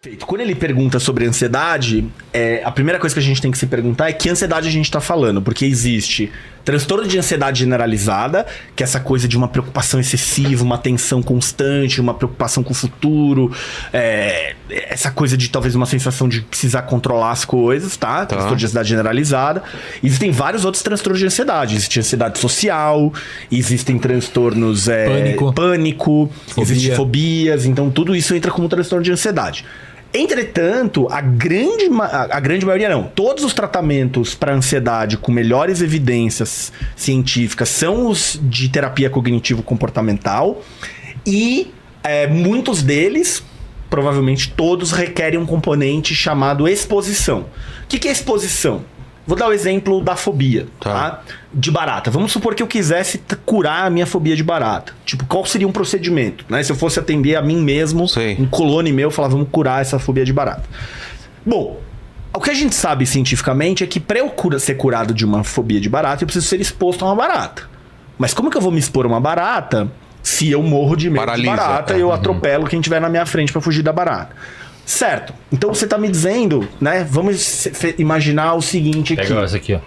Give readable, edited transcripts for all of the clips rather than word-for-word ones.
Feito. Quando ele pergunta sobre ansiedade, a primeira coisa que a gente tem que se perguntar é que ansiedade a gente está falando, porque existe transtorno de ansiedade generalizada, que é essa coisa de uma preocupação excessiva, uma tensão constante, uma preocupação com o futuro, essa coisa de talvez uma sensação de precisar controlar as coisas, tá? Transtorno de ansiedade generalizada. Existem vários outros transtornos de ansiedade. Existe ansiedade social, existem transtornos pânico, existem fobias, então tudo isso entra como transtorno de ansiedade. Entretanto, a grande maioria não. Todos os tratamentos para ansiedade com melhores evidências científicas são os de terapia cognitivo-comportamental e muitos deles, provavelmente todos, requerem um componente chamado exposição. O que é exposição? Vou dar o exemplo da fobia, tá? De barata. Vamos supor que eu quisesse curar a minha fobia de barata. Tipo, qual seria um procedimento? Né? Se eu fosse atender a mim mesmo, um clone meu, falar, vamos curar essa fobia de barata. Bom, o que a gente sabe cientificamente é que para eu ser curado de uma fobia de barata, eu preciso ser exposto a uma barata. Mas como que eu vou me expor a uma barata se eu morro de medo de barata e eu atropelo quem estiver na minha frente para fugir da barata? Certo. Então você tá me dizendo, né? Vamos imaginar o seguinte aqui. Pega essa aqui, ó.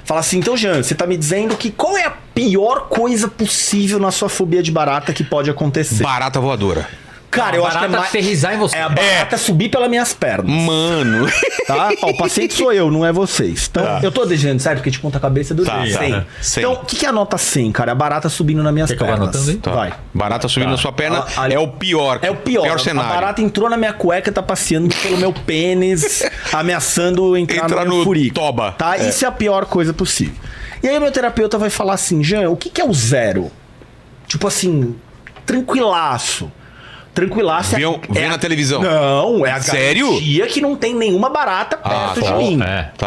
Fala assim, então, Jean, você tá me dizendo que qual é a pior coisa possível na sua fobia de barata que pode acontecer? Barata voadora. Cara, eu acho que é mais... aterrissar em você. É a barata subir pelas minhas pernas. Mano. Tá? Ó, o paciente sou eu, não é vocês. Então, eu tô desenhando, certo? Porque de ponta cabeça do 100. Então, o que é a nota 100, cara? A barata subindo nas minhas pernas. Anotando, hein? Vai. Barata subindo na sua perna é o pior. É o pior cenário. A barata entrou na minha cueca, tá passeando pelo meu pênis, ameaçando entrar no furico. Toba. Tá? Isso é a pior coisa possível. E aí o meu terapeuta vai falar assim, Jean, o que é o zero? Tipo assim, tranquilaço. Tranquilaço. Vê na televisão. Não, é a Sério? garantia que não tem nenhuma barata perto de mim.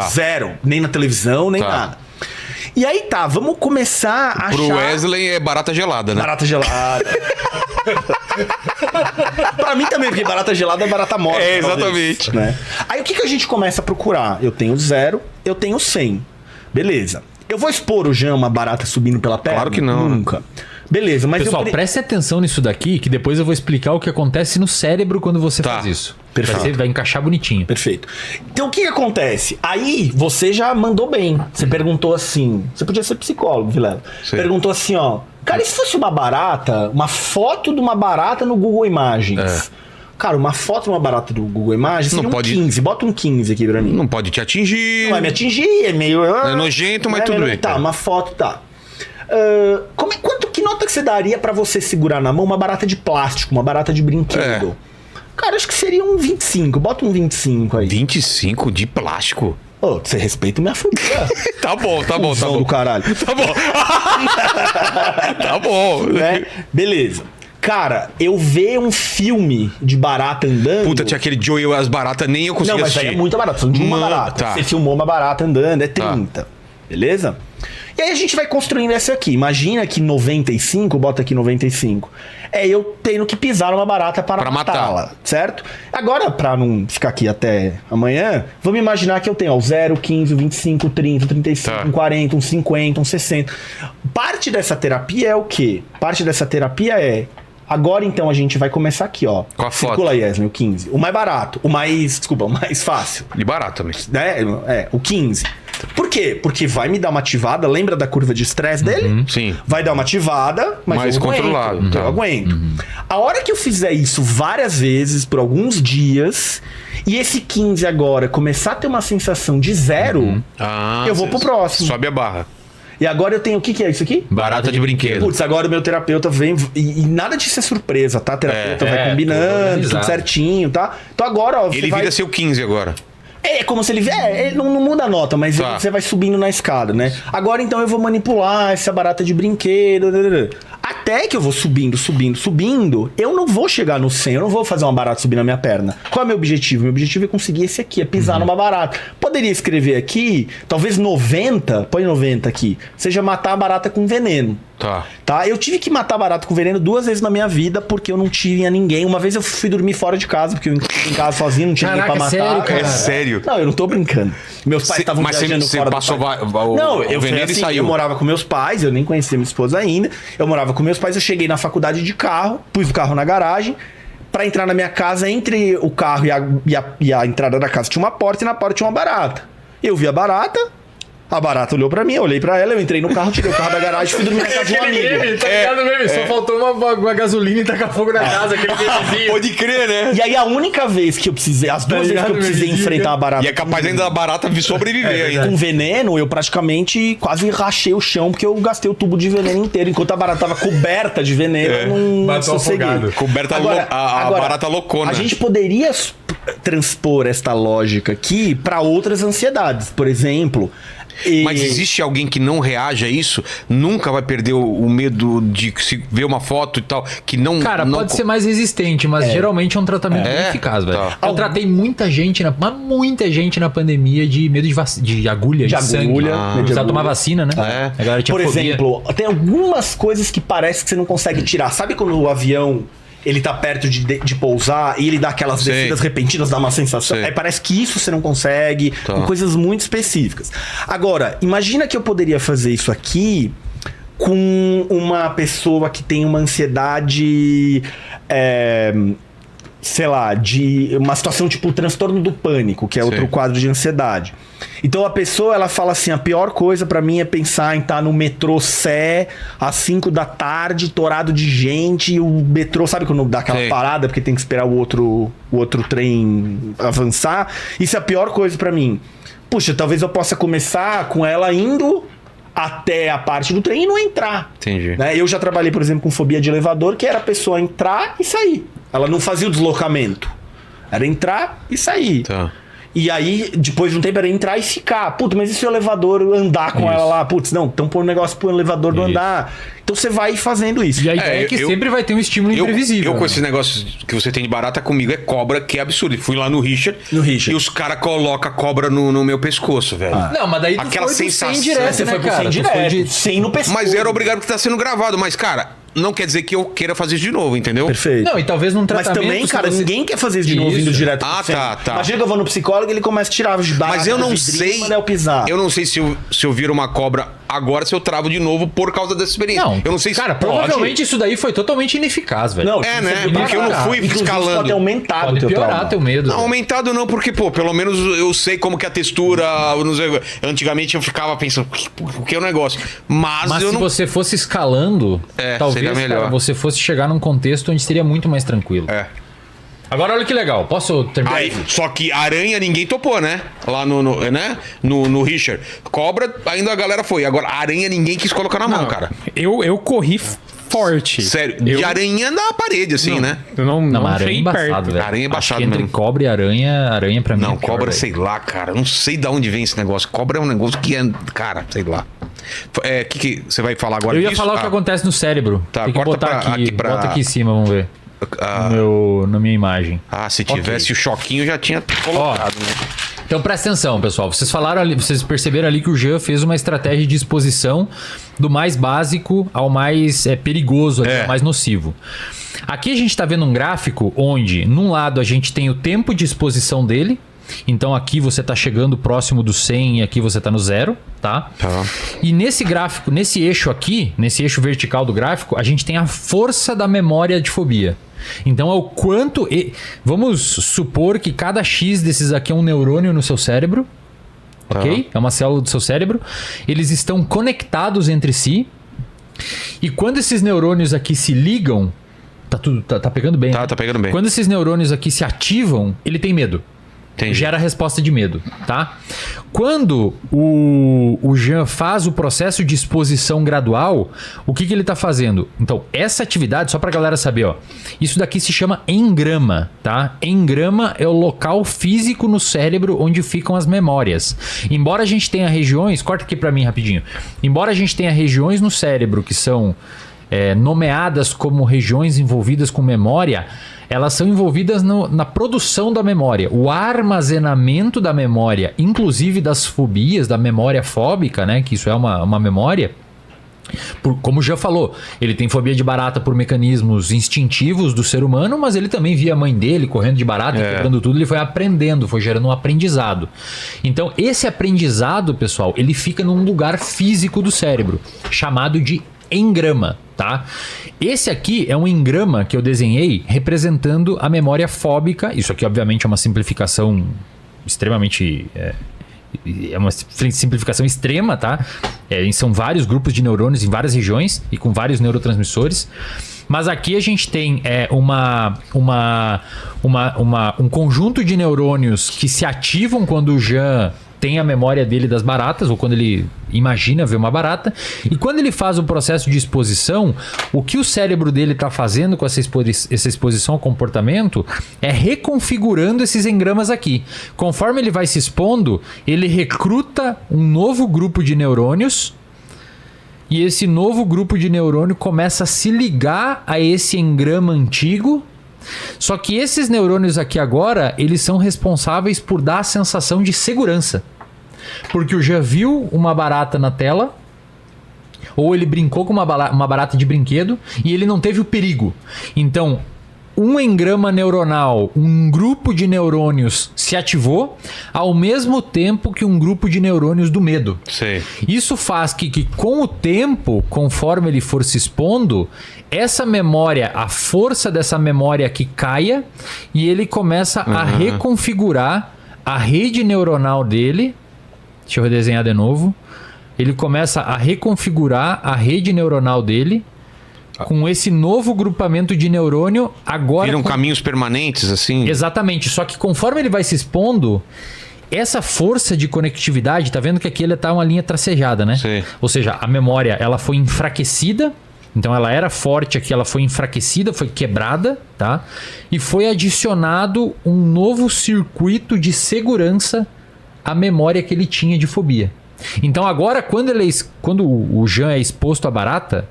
Zero. Nem na televisão, nem nada. E aí vamos começar a Pro Wesley é barata gelada, né? Barata gelada. Pra mim também, porque barata gelada é barata morta. Exatamente. Talvez, né? Aí o que a gente começa a procurar? Eu tenho 0, eu tenho 100. Beleza. Eu vou expor o Jean uma barata subindo pela perna? Claro que não. Nunca. Né? Beleza, mas pessoal, preste atenção nisso daqui, que depois eu vou explicar o que acontece no cérebro quando você faz isso. Perfeito. Vai encaixar bonitinho. Perfeito. Então o que acontece? Aí você já mandou bem. Você perguntou assim. Você podia ser psicólogo, Vilela. Perguntou assim, ó. Cara, e se fosse uma barata, uma foto de uma barata no Google Imagens? Cara, uma foto de uma barata do Google Imagens seria um 15. Bota um 15 aqui pra mim. Não pode te atingir. Não vai me atingir, é meio... É nojento, mas tudo bem. Tá, uma foto, tá. Que nota que você daria pra você segurar na mão uma barata de plástico, uma barata de brinquedo? Cara, acho que seria um 25. Bota um 25 aí. 25 de plástico? Você respeita minha fobia. Tá bom. Do caralho. Tá bom. Tá bom. Né? Beleza. Cara, eu ver um filme de barata andando... Puta, tinha aquele Joe e as baratas, nem eu conseguia assistir. Não, mas aí é muita barata. São de uma barata. Você filmou uma barata andando, é 30. Beleza? E aí a gente vai construindo essa aqui. Imagina que 95, bota aqui 95. Eu tendo que pisar numa barata para matá-la, certo? Agora, pra não ficar aqui até amanhã, vamos imaginar que eu tenho 0, 15, 25, 30, 35, 40, 50, 60. Parte dessa terapia é o quê? Parte dessa terapia é... Agora, então, a gente vai começar aqui, ó. Com a foto. Circula, Yesner, o 15. O mais barato. O mais fácil. E barato também. O 15. Por quê? Porque vai me dar uma ativada. Lembra da curva de estresse dele? Sim. Vai dar uma ativada, mas mais controlado. Eu aguento. A hora que eu fizer isso várias vezes, por alguns dias, e esse 15 agora começar a ter uma sensação de 0, eu vou pro próximo. Sobe a barra. E agora eu tenho... O que é isso aqui? Barata de brinquedo. Putz, agora o meu terapeuta vem... E nada disso é surpresa, tá? A terapeuta vai combinando, tudo certinho, tá? Então agora, ó... Ele vira seu 15 agora. É como se ele... ele não muda a nota, mas você vai subindo na escada, né? Agora, então, eu vou manipular essa barata de brinquedo... Até que eu vou subindo, eu não vou chegar no 100, eu não vou fazer uma barata subir na minha perna. Qual é o meu objetivo? Meu objetivo é conseguir esse aqui, é pisar numa barata. Poderia escrever aqui, talvez 90, põe 90 aqui, seja matar a barata com veneno. Tá? Eu tive que matar barata com veneno 2 vezes na minha vida, porque eu não tinha ninguém. Uma vez eu fui dormir fora de casa, porque eu em casa sozinho, não tinha ninguém pra matar. Sério, cara? É sério? Não, eu não tô brincando. Meus pais estavam viajando fora passou do país. Não, eu veneno e saiu. Eu morava com meus pais, eu nem conhecia minha esposa ainda. Eu morava com meus pais, eu cheguei na faculdade de carro, pus o carro na garagem, pra entrar na minha casa, entre o carro e a entrada da casa tinha uma porta, e na porta tinha uma barata. Eu vi a barata olhou pra mim, eu olhei pra ela, eu entrei no carro, tirei o carro da garagem e fui dormir na casa de um amigo. Tá ligado, meme? Só faltou uma gasolina e tacar fogo na casa, aquele memezinho. Pode crer, né? E aí a única vez que eu precisei, as duas vezes que eu precisei enfrentar a barata... E é capaz ainda da barata sobreviver ainda. Com veneno, eu praticamente quase rachei o chão, porque eu gastei o tubo de veneno inteiro. Enquanto a barata tava coberta de veneno, eu não Matou sosseguei. afogado. Coberta a barata loucona. A gente poderia transpor esta lógica aqui pra outras ansiedades. Por exemplo... Mas existe alguém que não reage a isso? Nunca vai perder o medo de se ver uma foto e tal, que não... Cara, não... pode ser mais resistente, mas geralmente é um tratamento bem eficaz, velho. Tá. Eu tratei muita gente na pandemia de medo de agulha, de sangue. Precisava tomar vacina, né? A galera tinha Por fobia. exemplo, tem algumas coisas que parece que você não consegue tirar. Sabe quando o avião... ele tá perto de pousar e ele dá aquelas descidas repentinas, dá uma sensação. Aí parece que isso você não consegue, com coisas muito específicas. Agora, imagina que eu poderia fazer isso aqui com uma pessoa que tem uma ansiedade... sei lá, de uma situação tipo o transtorno do pânico, que é outro quadro de ansiedade. Então a pessoa, ela fala assim, a pior coisa pra mim é pensar em estar no metrô Sé às 5 da tarde, torado de gente, e o metrô, sabe quando dá aquela parada porque tem que esperar o outro trem avançar? Isso é a pior coisa pra mim. Puxa, talvez eu possa começar com ela indo até a parte do trem e não entrar. Entendi. Né? Eu já trabalhei, por exemplo, com fobia de elevador, que era a pessoa entrar e sair. Ela não fazia o deslocamento. Era entrar e sair. Tá. E aí, depois de um tempo, era entrar e ficar. Putz, mas e se o elevador andar com ela lá? Putz, não, então põe um negócio pro elevador do andar. Então você vai fazendo isso. E a ideia é que sempre vai ter um estímulo imprevisível. Eu com esses negócios que você tem de barata comigo é cobra, que é absurdo. Fui lá no Richard. E os caras colocam a cobra no meu pescoço, velho. Não, mas daí tu aquela foi sensação. sem direto, Você né, foi pro cara? sem direto, sem no pescoço. Mas eu era obrigado porque tá sendo gravado. Mas, cara, não quer dizer que eu queira fazer isso de novo, entendeu? Perfeito. Não, e talvez num Mas tratamento... também, cara, você... ninguém quer fazer isso de novo indo direto pro centro. Tá. Imagina que eu vou no psicólogo e ele começa a tirar os dados. Mas eu não sei. Eu não sei se eu viro uma cobra agora, se eu travo de novo por causa dessa experiência. Não, eu não sei se. Cara, provavelmente isso daí foi totalmente ineficaz, velho. Não, né? Porque eu não fui escalando. Pode ter aumentado pode o teu piorar trauma. teu medo. Não, aumentado não, porque, pô, pelo menos eu sei como que é a textura. Não sei, antigamente eu ficava pensando, o que é o negócio? Mas eu se não. você fosse escalando, talvez seria melhor. cara, você fosse chegar num contexto onde seria muito mais tranquilo. Agora olha que legal, posso terminar? Aí, só que aranha ninguém topou, né? Lá no Richard. Cobra, ainda a galera foi. Agora, aranha ninguém quis colocar na mão, cara. Eu corri forte. Sério, de aranha na parede, assim, né? Eu não Não, aranha é cheguei embaçado, perto. velho. Aranha é Acho embaçado que entre mesmo. cobra e aranha pra mim Não, é pior, cobra, velho. sei lá, cara. Não sei de onde vem esse negócio. Cobra é um negócio que é. Cara, sei lá. O que você vai falar agora Eu ia disso? falar o que acontece no cérebro. Tá, tem que corta botar aqui. pra- Bota aqui em cima, vamos ver. Na minha imagem. Se tivesse o choquinho, já tinha colocado, né? Então presta atenção, pessoal. Vocês falaram ali, vocês perceberam ali que o Jean fez uma estratégia de exposição do mais básico ao mais perigoso, ao mais nocivo. Aqui a gente está vendo um gráfico onde, num lado, a gente tem o tempo de exposição dele. Então aqui você está chegando próximo do 100 e aqui você está no 0, tá? E nesse gráfico, nesse eixo aqui, nesse eixo vertical do gráfico, a gente tem a força da memória de fobia. Então é o quanto... Vamos supor que cada X desses aqui é um neurônio no seu cérebro, ok? É uma célula do seu cérebro. Eles estão conectados entre si. E quando esses neurônios aqui se ligam... Tá pegando bem, né? Tá pegando bem. Quando esses neurônios aqui se ativam, ele tem medo. Entendi. Gera resposta de medo, tá? Quando o Jean faz o processo de exposição gradual, o que ele tá fazendo? Então, essa atividade, só pra galera saber, ó, isso daqui se chama engrama, tá? Engrama é o local físico no cérebro onde ficam as memórias. Embora a gente tenha regiões, corta aqui pra mim rapidinho. Embora a gente tenha regiões no cérebro que são nomeadas como regiões envolvidas com memória, elas são envolvidas na produção da memória. O armazenamento da memória, inclusive das fobias, da memória fóbica, né? Que isso é uma memória. Como já falou, ele tem fobia de barata por mecanismos instintivos do ser humano, mas ele também via a mãe dele correndo de barata e quebrando tudo, ele foi aprendendo, foi gerando um aprendizado. Então, esse aprendizado, pessoal, ele fica num lugar físico do cérebro, chamado de engrama. tá? Esse aqui é um engrama que eu desenhei representando a memória fóbica. Isso aqui, obviamente, é uma simplificação extremamente... É uma simplificação extrema, tá? São vários grupos de neurônios em várias regiões e com vários neurotransmissores. Mas aqui a gente tem um conjunto de neurônios que se ativam quando o Jean tem a memória dele das baratas, ou quando ele imagina ver uma barata. E quando ele faz o processo de exposição, o que o cérebro dele está fazendo com essa exposição ao comportamento é reconfigurando esses engramas aqui. Conforme ele vai se expondo, ele recruta um novo grupo de neurônios. E esse novo grupo de neurônio começa a se ligar a esse engrama antigo. Só que esses neurônios aqui agora, eles são responsáveis por dar a sensação de segurança. Porque o Jean viu uma barata na tela, ou ele brincou com uma barata de brinquedo, e ele não teve o perigo. Então, um engrama neuronal, um grupo de neurônios se ativou, ao mesmo tempo que um grupo de neurônios do medo. Sei. Isso faz que com o tempo, conforme ele for se expondo, essa memória, a força dessa memória aqui caia, e ele começa a reconfigurar a rede neuronal dele. Deixa eu redesenhar de novo. Ele começa a reconfigurar a rede neuronal dele com esse novo grupamento de neurônio. Agora viram caminhos permanentes, assim? Exatamente. Só que conforme ele vai se expondo, essa força de conectividade, tá vendo que aqui ele tá uma linha tracejada, né? Sim. Ou seja, a memória, ela foi enfraquecida. Então ela era forte aqui, ela foi enfraquecida, foi quebrada, tá? E foi adicionado um novo circuito de segurança à memória que ele tinha de fobia. Então agora, quando o Jean é exposto à barata...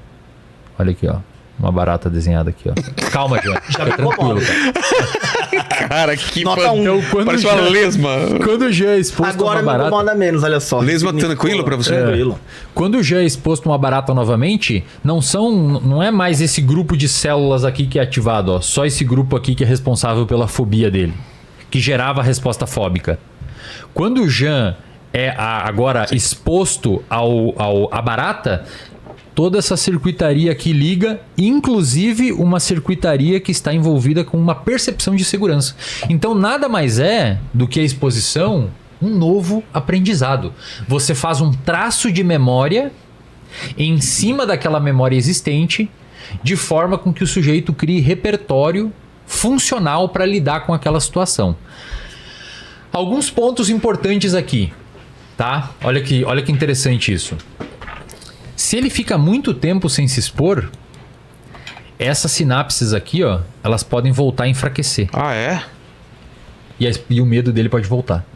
Olha aqui, ó. Uma barata desenhada aqui, ó. Calma, Jean. Fica tranquilo, cara. Cara, que Nota um. Então, parece uma lesma. Quando o Jean é exposto a Agora uma me barata... incomoda menos, olha só. Lesma tranquilo pra você? Tranquilo. Quando o Jean é exposto a uma barata novamente, não é mais esse grupo de células aqui que é ativado, ó. Só esse grupo aqui que é responsável pela fobia dele, que gerava a resposta fóbica. Quando o Jean é agora exposto à barata, toda essa circuitaria aqui liga, inclusive uma circuitaria que está envolvida com uma percepção de segurança. Então nada mais é do que a exposição, um novo aprendizado. Você faz um traço de memória em cima daquela memória existente, de forma com que o sujeito crie repertório funcional para lidar com aquela situação. Alguns pontos importantes aqui, tá? Olha que interessante isso. Se ele fica muito tempo sem se expor, essas sinapses aqui, ó, elas podem voltar a enfraquecer. Ah, é? E o medo dele pode voltar.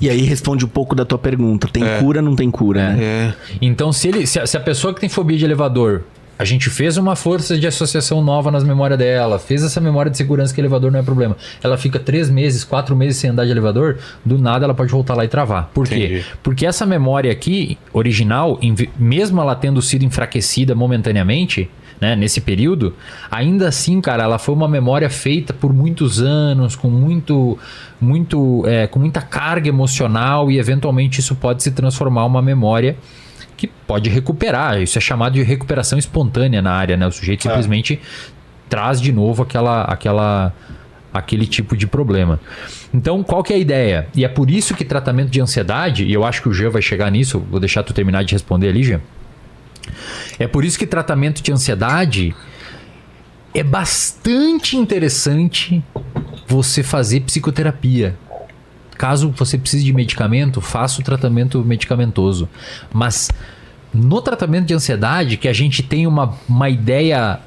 E aí responde um pouco da tua pergunta. Tem cura, não tem cura, né? É. Então, se a pessoa que tem fobia de elevador, a gente fez uma força de associação nova nas memórias dela, fez essa memória de segurança que elevador não é problema. Ela fica 3 meses, 4 meses sem andar de elevador, do nada ela pode voltar lá e travar. Por quê? Entendi. Porque essa memória aqui, original, mesmo ela tendo sido enfraquecida momentaneamente, né, nesse período, ainda assim, cara, ela foi uma memória feita por muitos anos, com muita carga emocional, e eventualmente isso pode se transformar em uma memória que pode recuperar. Isso é chamado de recuperação espontânea na área, né? O sujeito simplesmente traz de novo aquele tipo de problema. Então, qual que é a ideia? E é por isso que tratamento de ansiedade, e eu acho que o Jean vai chegar nisso, vou deixar tu terminar de responder ali, Jean. É por isso que tratamento de ansiedade é bastante interessante você fazer psicoterapia. Caso você precise de medicamento, faça o tratamento medicamentoso. Mas no tratamento de ansiedade, que a gente tem uma ideia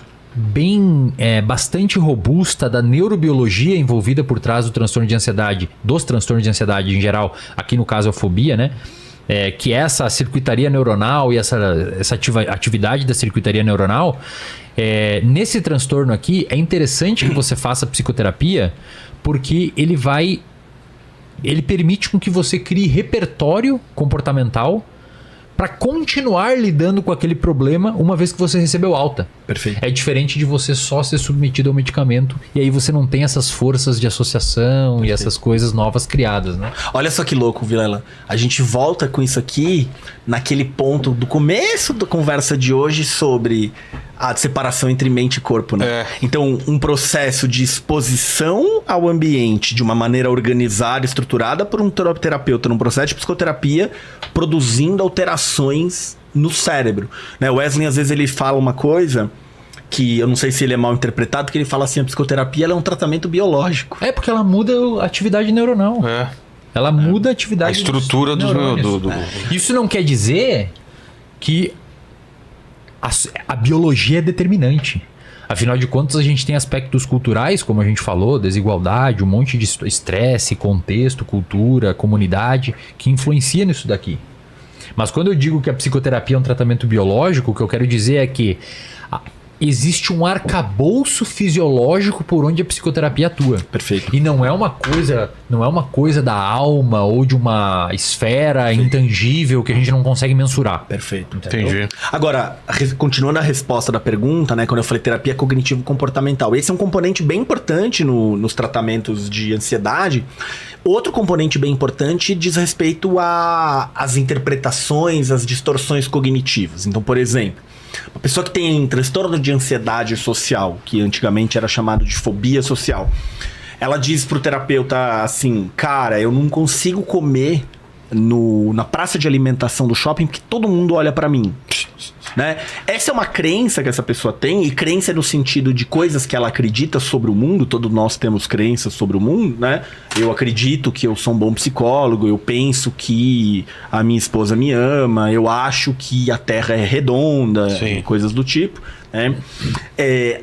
bastante robusta da neurobiologia envolvida por trás do transtorno de ansiedade, dos transtornos de ansiedade em geral, aqui no caso a fobia, né? Que é essa circuitaria neuronal e essa atividade da circuitaria neuronal. Nesse transtorno aqui, é interessante que você faça psicoterapia, porque ele permite com que você crie repertório comportamental para continuar lidando com aquele problema uma vez que você recebeu alta. Perfeito. É diferente de você só ser submetido ao medicamento e aí você não tem essas forças de associação e essas coisas novas criadas, né? Olha só que louco, Vilela. A gente volta com isso aqui naquele ponto do começo da conversa de hoje sobre a separação entre mente e corpo, né? Então, um processo de exposição ao ambiente de uma maneira organizada, estruturada por um terapeuta num processo de psicoterapia, produzindo alterações no cérebro. Né? O Wesley, às vezes, ele fala uma coisa que eu não sei se ele é mal interpretado, que ele fala assim, a psicoterapia ela é um tratamento biológico. É porque ela muda a atividade neuronal. Ela muda a atividade... A estrutura dos neurônios. Isso não quer dizer que a biologia é determinante. Afinal de contas, a gente tem aspectos culturais, como a gente falou, desigualdade, um monte de estresse, contexto, cultura, comunidade, que influencia nisso daqui. Mas quando eu digo que a psicoterapia é um tratamento biológico, o que eu quero dizer é que existe um arcabouço fisiológico por onde a psicoterapia atua. Perfeito. E não é uma coisa da alma ou de uma esfera intangível que a gente não consegue mensurar. Perfeito. Entendeu? Entendi. Agora, continuando a resposta da pergunta, né? Quando eu falei terapia cognitivo-comportamental, esse é um componente bem importante nos tratamentos de ansiedade. Outro componente bem importante diz respeito às interpretações, às distorções cognitivas. Então, por exemplo, uma pessoa que tem transtorno de ansiedade social, que antigamente era chamado de fobia social, ela diz pro terapeuta assim, cara, eu não consigo comer na praça de alimentação do shopping porque todo mundo olha pra mim. Né? Essa é uma crença que essa pessoa tem, e crença no sentido de coisas que ela acredita sobre o mundo. Todos nós temos crenças sobre o mundo, né? Eu acredito que eu sou um bom psicólogo, eu penso que a minha esposa me ama, eu acho que a Terra é redonda, coisas do tipo, né?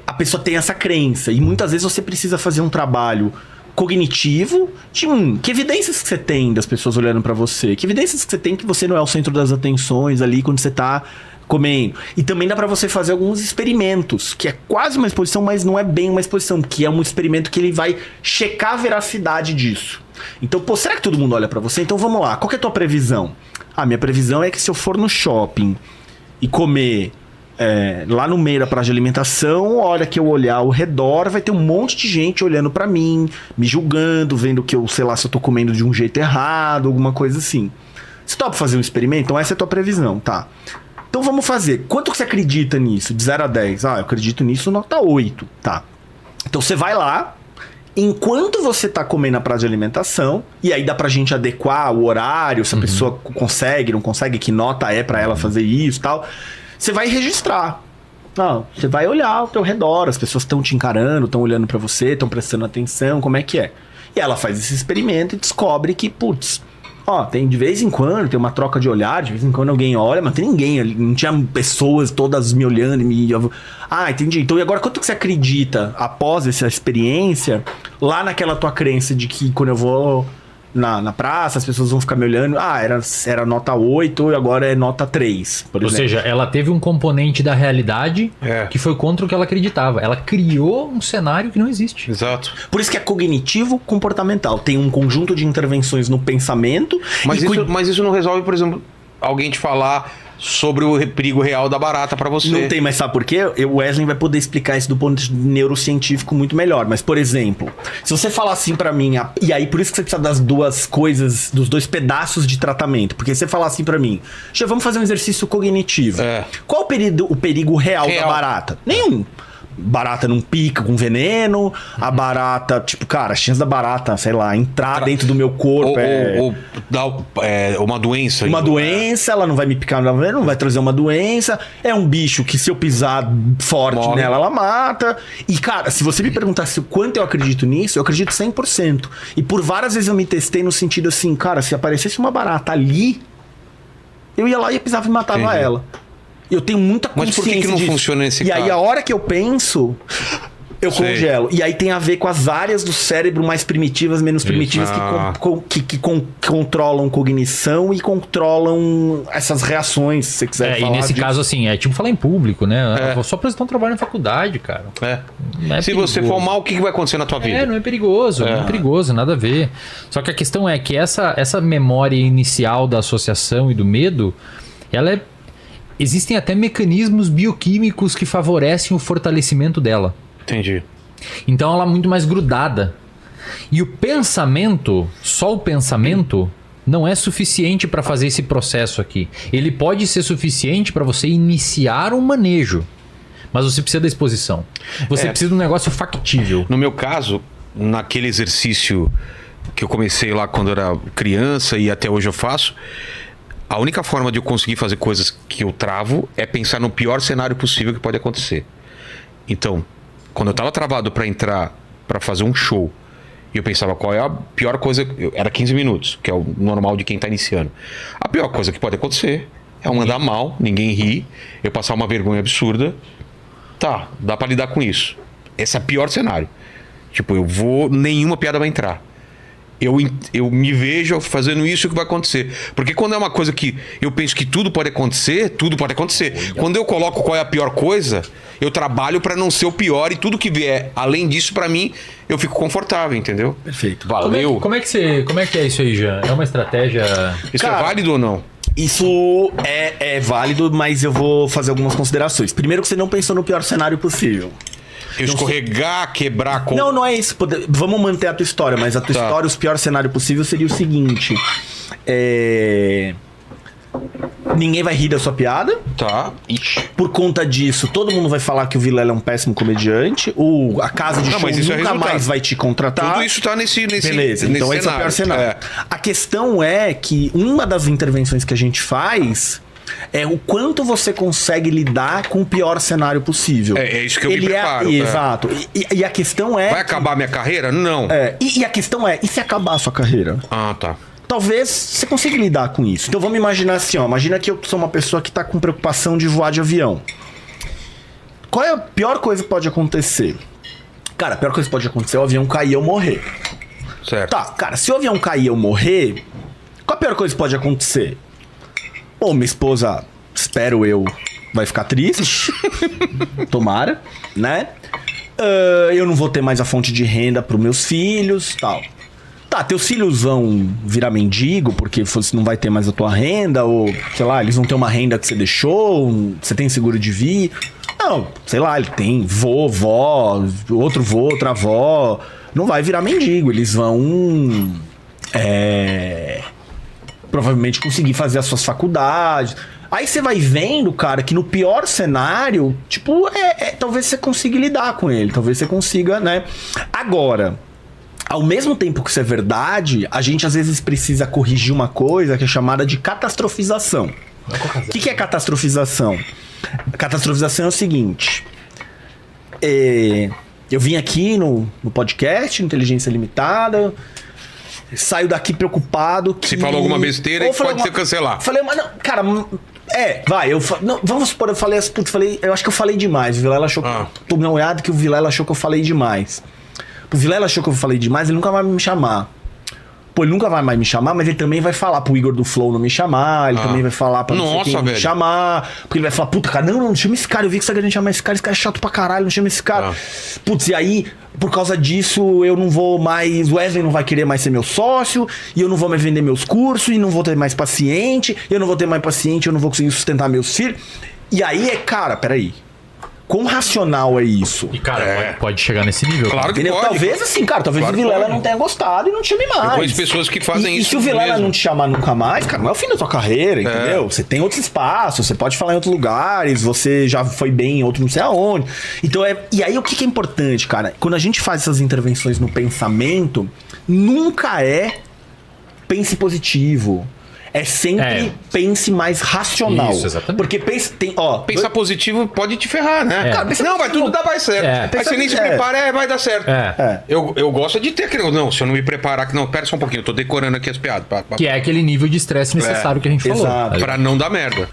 A pessoa tem essa crença, e muitas vezes você precisa fazer um trabalho cognitivo de que evidências que você tem das pessoas olhando pra você, que evidências que você tem que você não é o centro das atenções ali quando você tá comendo. E também dá pra você fazer alguns experimentos, que é quase uma exposição, mas não é bem uma exposição, que é um experimento que ele vai checar a veracidade disso. Então, pô, será que todo mundo olha pra você? Então vamos lá, qual que é a tua previsão? Minha previsão é que se eu for no shopping e comer lá no meio da praça de alimentação, a hora que eu olhar ao redor, vai ter um monte de gente olhando pra mim, me julgando, vendo que eu, sei lá, se eu tô comendo de um jeito errado, alguma coisa assim. Você topa fazer um experimento? Então essa é a tua previsão, tá? Então vamos fazer. Quanto que você acredita nisso? De 0 a 10? Eu acredito nisso nota 8, tá? Então você vai lá, enquanto você tá comendo na praça de alimentação, e aí dá pra gente adequar o horário, se a pessoa consegue, não consegue, que nota é pra ela fazer isso e tal. Você vai registrar. Você vai olhar ao teu redor, as pessoas estão te encarando, estão olhando pra você, estão prestando atenção, como é que é? E ela faz esse experimento e descobre que, tem de vez em quando, tem uma troca de olhar, de vez em quando alguém olha, mas tem ninguém ali, não tinha pessoas todas me olhando e me... entendi. Então, e agora quanto que você acredita, após essa experiência, lá naquela tua crença de que quando eu vou na praça, as pessoas vão ficar me olhando, era nota 8 e agora é nota 3, por exemplo. Ou seja, ela teve um componente da realidade que foi contra o que ela acreditava. Ela criou um cenário que não existe. Exato. Por isso que é cognitivo-comportamental. Tem um conjunto de intervenções no pensamento. Mas isso não resolve, por exemplo, alguém te falar sobre o perigo real da barata pra você. Não tem, mas sabe por quê? O Wesley vai poder explicar isso do ponto de vista neurocientífico muito melhor. Mas, por exemplo, se você falar assim pra mim, e aí por isso que você precisa das duas coisas, dos dois pedaços de tratamento. Porque se você falar assim pra mim, já vamos fazer um exercício cognitivo. Qual o perigo real da barata? Nenhum. Barata não pica com veneno, a barata, a chance da barata, sei lá, entrar dentro do meu corpo ou dar uma doença. Uma doença, ela não vai me picar, não vai trazer uma doença. É um bicho que se eu pisar forte nela, ela mata. E, cara, se você me perguntasse o quanto eu acredito nisso, eu acredito 100%. E por várias vezes eu me testei no sentido assim, cara, se aparecesse uma barata ali, eu ia lá e pisava e matava ela. Eu tenho muita consciência disso. Mas por que não funciona nesse caso? E aí a hora que eu penso, eu congelo. E aí tem a ver com as áreas do cérebro mais primitivas, menos primitivas, que controlam cognição e controlam essas reações, se você quiser falar. E nesse caso, assim, é tipo falar em público, né? Eu vou só apresentar um trabalho na faculdade, cara. Não é se perigoso. Você for mal, o que vai acontecer na tua vida? Não é perigoso, não é perigoso, nada a ver. Só que a questão é que essa memória inicial da associação e do medo, existem até mecanismos bioquímicos que favorecem o fortalecimento dela. Entendi. Então ela é muito mais grudada. E o pensamento, só o pensamento, não é suficiente para fazer esse processo aqui. Ele pode ser suficiente para você iniciar um manejo. Mas você precisa da exposição. Você precisa de um negócio factível. No meu caso, naquele exercício que eu comecei lá quando eu era criança e até hoje eu faço, a única forma de eu conseguir fazer coisas que eu travo é pensar no pior cenário possível que pode acontecer. Então, quando eu tava travado para entrar para fazer um show, e eu pensava qual é a pior coisa, era 15 minutos, que é o normal de quem tá iniciando. A pior coisa que pode acontecer é eu andar mal, ninguém ri, eu passar uma vergonha absurda. Tá, dá pra lidar com isso. Esse é o pior cenário. Tipo, nenhuma piada vai entrar. Eu me vejo fazendo isso, o que vai acontecer. Porque quando é uma coisa que eu penso que tudo pode acontecer, tudo pode acontecer. Quando eu coloco qual é a pior coisa, eu trabalho pra não ser o pior, e tudo que vier além disso, pra mim, eu fico confortável, entendeu? Perfeito. Valeu. Como é que é isso aí, Jean? É uma estratégia... Isso Cara, é válido ou não? Isso é válido, mas eu vou fazer algumas considerações. Primeiro que você não pensou no pior cenário possível. Eu escorregar, quebrar... Não é isso. Vamos manter a tua história, mas a tua história, o pior cenário possível seria o seguinte. Ninguém vai rir da sua piada. Tá. Ixi. Por conta disso, todo mundo vai falar que o Vilela é um péssimo comediante. A casa de show mas isso é nunca resultado. mais vai te contratar. Tudo isso tá nesse Beleza, então esse é o pior cenário. A questão é que uma das intervenções que a gente faz é o quanto você consegue lidar com o pior cenário possível. É isso que eu me preparo. Exato. E a questão é... Vai acabar a minha carreira? Não. E a questão é, e se acabar a sua carreira? Ah, tá. Talvez você consiga lidar com isso. Então vamos imaginar assim, ó. Imagina que eu sou uma pessoa que tá com preocupação de voar de avião. Qual é a pior coisa que pode acontecer? Cara, a pior coisa que pode acontecer é o avião cair e eu morrer. Certo. Tá, cara, se o avião cair e eu morrer, qual a pior coisa que pode acontecer? Ou minha esposa, espero eu, vai ficar triste. Tomara, né? Eu não vou ter mais a fonte de renda pros meus filhos, tal. Tá, teus filhos vão virar mendigo porque você não vai ter mais a tua renda, ou, sei lá, eles vão ter uma renda que você deixou, você tem seguro de vida. Não, sei lá, ele tem vô, vó, outro vô, outra avó. Não vai virar mendigo, eles vão... provavelmente conseguir fazer as suas faculdades. Aí você vai vendo, cara, que no pior cenário, tipo, talvez você consiga lidar com ele, talvez você consiga, né? Agora, ao mesmo tempo que isso é verdade, a gente às vezes precisa corrigir uma coisa que é chamada de catastrofização. O que é catastrofização? Catastrofização é o seguinte. Eu vim aqui no podcast, Inteligência Limitada, saio daqui preocupado que... Se falou alguma besteira, pode ser cancelar. Falei, mas não, cara... vamos supor, eu acho que eu falei demais. O Vilela achou que... Tô me olhado que o Vilela achou que eu falei demais. O Vilela achou que eu falei demais, ele nunca vai me chamar. Pô, ele nunca vai mais me chamar, mas ele também vai falar pro Igor do Flow não me chamar, ele também vai falar pra não sei quem não me chamar, porque ele vai falar, puta, cara, não chama esse cara, eu vi que você tá querendo chamar esse cara é chato pra caralho, não chama esse cara. Putz, e aí, por causa disso, eu não vou mais, o Wesley não vai querer mais ser meu sócio, e eu não vou mais vender meus cursos, e não vou ter mais paciente, eu não vou ter mais paciente, eu não vou conseguir sustentar meus filhos. E aí quara, peraí. Quão racional é isso? E, cara, pode chegar nesse nível. Claro que entendeu? pode. Talvez assim, cara, talvez Claro o Vilela pode. não tenha gostado e não te chame mais. Eu conheço pessoas que fazem isso E se o Vilela mesmo. não te chamar nunca mais, cara, não é o fim da tua carreira, entendeu? Você tem outros espaços, você pode falar em outros lugares, você já foi bem em outro não sei aonde. Então e aí o que é importante, cara? Quando a gente faz essas intervenções no pensamento, nunca pense positivo. É sempre pense mais racional. Isso, exatamente. Porque Pensar positivo pode te ferrar, né? Cara, pensa Não, vai tudo dar mais certo. Aí você nem se prepara, vai dar certo. Eu gosto de ter aquele... Não, se eu não me preparar... Não, pera só um pouquinho, eu tô decorando aqui as piadas. Que é aquele nível de estresse necessário que a gente falou. Exato. Pra não dar merda.